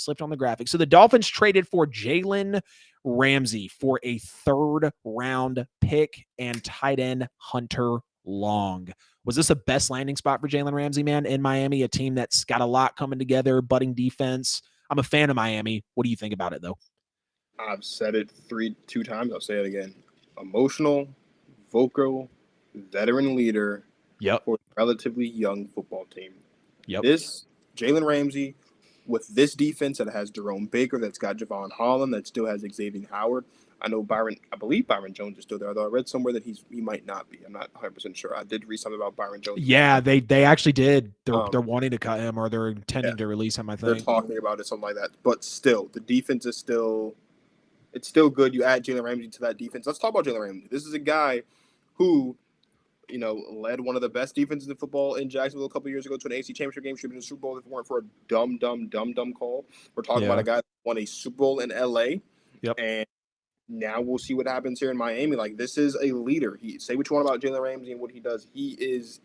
slipped on the graphic. So the Dolphins traded for Jalen Ramsey for a 3rd-round pick and tight end Hunter Long. Was this a best landing spot for Jalen Ramsey, man, in Miami, a team that's got a lot coming together, budding defense? I'm a fan of Miami. What do you think about it, though? I've said it two times. I'll say it again. Emotional, vocal, veteran leader Yep. for a relatively young football team. Yep. This Jalen Ramsey with this defense that has Jerome Baker, that's got Javon Holland, that still has Xavier Howard. I believe Byron Jones is still there, although I read somewhere that he might not be. I'm not 100% sure. I did read something about Byron Jones. Yeah, they actually did. They're wanting to cut him, or they're intending to release him, I They're think. talking about it, something like that. But still, the defense is still good. You add Jalen Ramsey to that defense. Let's talk about Jalen Ramsey. This is a guy who, led one of the best defenses in football in Jacksonville a couple of years ago to an AC Championship game. Should have been in the Super Bowl if it weren't for a dumb call. We're talking about a guy that won a Super Bowl in LA. Yep. And now we'll see what happens here in Miami. Like, this is a leader. Say what you want about Jalen Ramsey and what he does. He is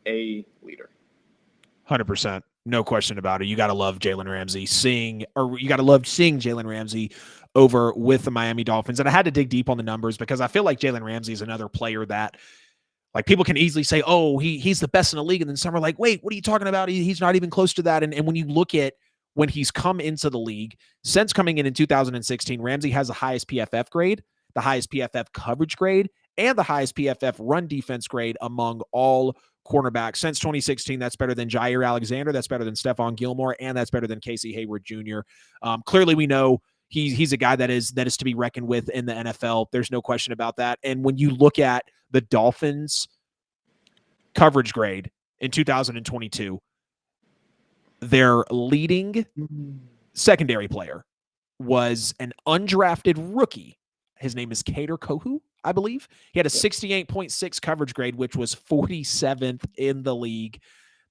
a leader. 100%. No question about it. You got to love Jalen Ramsey you got to love seeing Jalen Ramsey over with the Miami Dolphins. And I had to dig deep on the numbers because I feel like Jalen Ramsey is another player that, like, people can easily say, oh, he's the best in the league. And then some are like, wait, what are you talking about? He's not even close to that. And when you look at when he's come into the league, since coming in 2016, Ramsey has the highest PFF grade, the highest PFF coverage grade, and the highest PFF run defense grade among all cornerbacks. Since 2016, that's better than Jair Alexander, that's better than Stephon Gilmore, and that's better than Casey Hayward Jr. Clearly, we know he's a guy that is to be reckoned with in the NFL. There's no question about that. And when you look at the Dolphins' coverage grade in 2022, their leading secondary player was an undrafted rookie. His name is Kader Kohu, I believe. He had a 68.6 coverage grade, which was 47th in the league.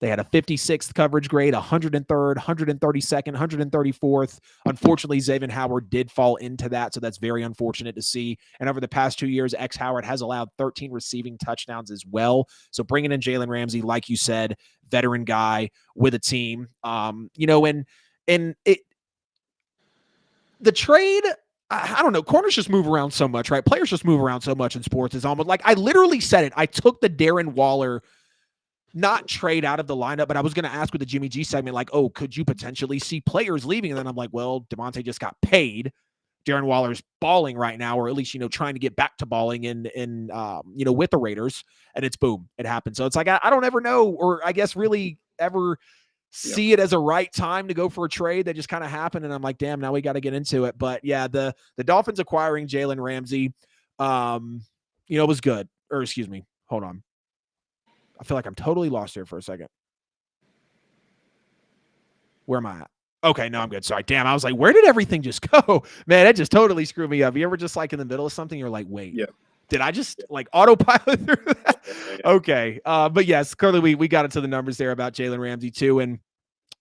They had a 56th coverage grade, 103rd, 132nd, 134th. Unfortunately, Xavier Howard did fall into that, so that's very unfortunate to see. And over the past 2 years, Howard has allowed 13 receiving touchdowns as well. So bringing in Jalen Ramsey, like you said, veteran guy with a team. The trade, I don't know. Corners just move around so much, right? Players just move around so much in sports. It's almost like I literally said it. I took the Darren Waller not trade out of the lineup, but I was going to ask with the Jimmy G segment, like, oh, could you potentially see players leaving? And then I'm like, well, Devontae just got paid. Darren Waller's balling right now, or at least, trying to get back to balling in with the Raiders, and it's boom, it happened. So it's like, I don't ever know, or I guess really ever see it as a right time to go for a trade that just kind of happened. And I'm like, damn, now we got to get into it. But yeah, the Dolphins acquiring Jalen Ramsey, was good. Or excuse me, hold on. I feel like I'm totally lost here for a second. Where am I at? Okay, no, I'm good. Sorry. Damn, I was like, where did everything just go? Man, that just totally screwed me up. You ever just like in the middle of something, you're like, wait, did I just like autopilot through that? Okay. But yes, clearly we got into the numbers there about Jalen Ramsey too. And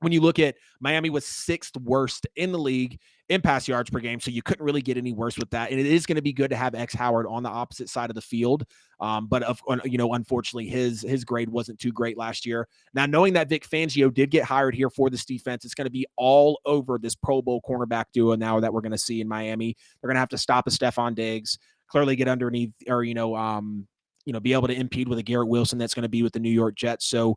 when you look at Miami was 6th worst in the league in pass yards per game, so you couldn't really get any worse with that. And it is going to be good to have Howard on the opposite side of the field. But unfortunately, his grade wasn't too great last year. Now, knowing that Vic Fangio did get hired here for this defense, it's going to be all over this Pro Bowl cornerback duo now that we're going to see in Miami. They're going to have to stop a Stephon Diggs, clearly get underneath, or be able to impede with a Garrett Wilson that's going to be with the New York Jets. So